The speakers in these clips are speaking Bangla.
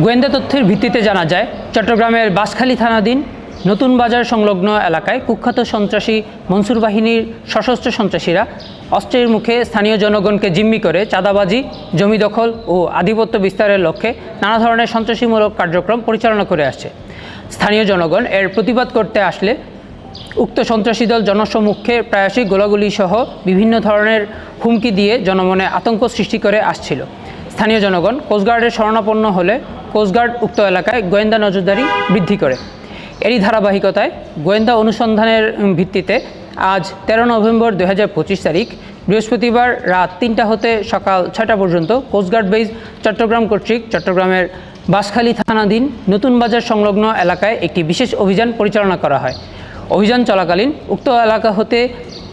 গোয়েন্দা তথ্যের ভিত্তিতে জানা যায়, চট্টগ্রামের বাঁশখালী থানাধীন নতুন বাজার সংলগ্ন এলাকায় কুখ্যাত সন্ত্রাসী মনসুর বাহিনীর সশস্ত্র সন্ত্রাসীরা অস্ত্রের মুখে স্থানীয় জনগণকে জিম্মি করে চাঁদাবাজি, জমি দখল ও আধিপত্য বিস্তারের লক্ষ্যে নানা ধরনের সন্ত্রাসীমূলক কার্যক্রম পরিচালনা করে আসছে। স্থানীয় জনগণ এর প্রতিবাদ করতে আসলে উক্ত সন্ত্রাসী দল জনসম্মুখে প্রায়শই গোলাগুলি সহ বিভিন্ন ধরনের হুমকি দিয়ে জনমনে আতঙ্ক সৃষ্টি করে আসছিল। স্থানীয় জনগণ কোস্টগার্ডের শরণাপন্ন হলে কোস্টগার্ড উক্ত এলাকায় গোয়েন্দা নজরদারি বৃদ্ধি করে। এরই ধারাবাহিকতায় গোয়েন্দা অনুসন্ধানের ভিত্তিতে আজ 13 নভেম্বর 2025 তারিখ বৃহস্পতিবার রাত 3টা হতে সকাল 6টা পর্যন্ত কোস্টগার্ড বেস চট্টগ্রাম কর্তৃক চট্টগ্রামের বাঁশখালী থানাধীন নতুন বাজার সংলগ্ন এলাকায় একটি বিশেষ অভিযান পরিচালনা করা হয়। অভিযান চলাকালীন উক্ত এলাকা হতে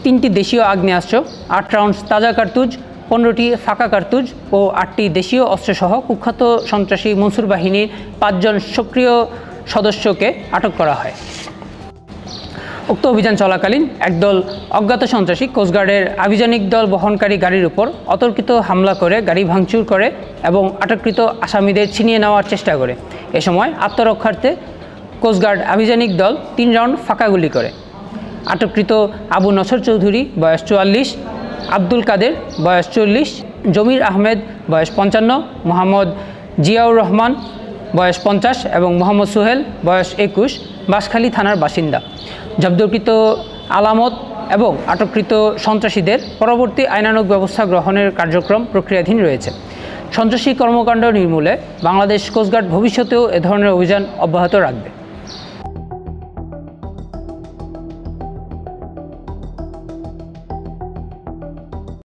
3টি দেশীয় আগ্নেয়াস্ত্র, 8 রাউন্ড তাজা কার্তুজ, 15টি ফাঁকা কার্তুজ ও 8টি দেশীয় অস্ত্রসহ কুখ্যাত সন্ত্রাসী মনসুর বাহিনীর 5 জন সক্রিয় সদস্যকে আটক করা হয়। উক্ত অভিযান চলাকালীন একদল অজ্ঞাত সন্ত্রাসী কোস্টগার্ডের আভিযানিক দল বহনকারী গাড়ির উপর অতর্কিত হামলা করে গাড়ি ভাঙচুর করে এবং আটককৃত আসামিদের ছিনিয়ে নেওয়ার চেষ্টা করে। এ সময় আত্মরক্ষার্থে কোস্টগার্ড আভিযানিক দল 3 রাউন্ড ফাঁকা গুলি করে। আটককৃত আবু নসর চৌধুরী বয়স 44, আব্দুল কাদের বয়স 40, জমির আহমেদ বয়স 55, মোহাম্মদ জিয়াউর রহমান বয়স 50 এবং মোহাম্মদ সোহেল বয়স 21 বাঁশখালী থানার বাসিন্দা। জব্দকৃত আলামত এবং আটককৃত সন্ত্রাসীদের পরবর্তী আইনানুগ ব্যবস্থা গ্রহণের কার্যক্রম প্রক্রিয়াধীন রয়েছে। সন্ত্রাসী কর্মকাণ্ড নির্মূলে বাংলাদেশ কোস্টগার্ড ভবিষ্যতেও এ ধরনের অভিযান অব্যাহত রাখবে।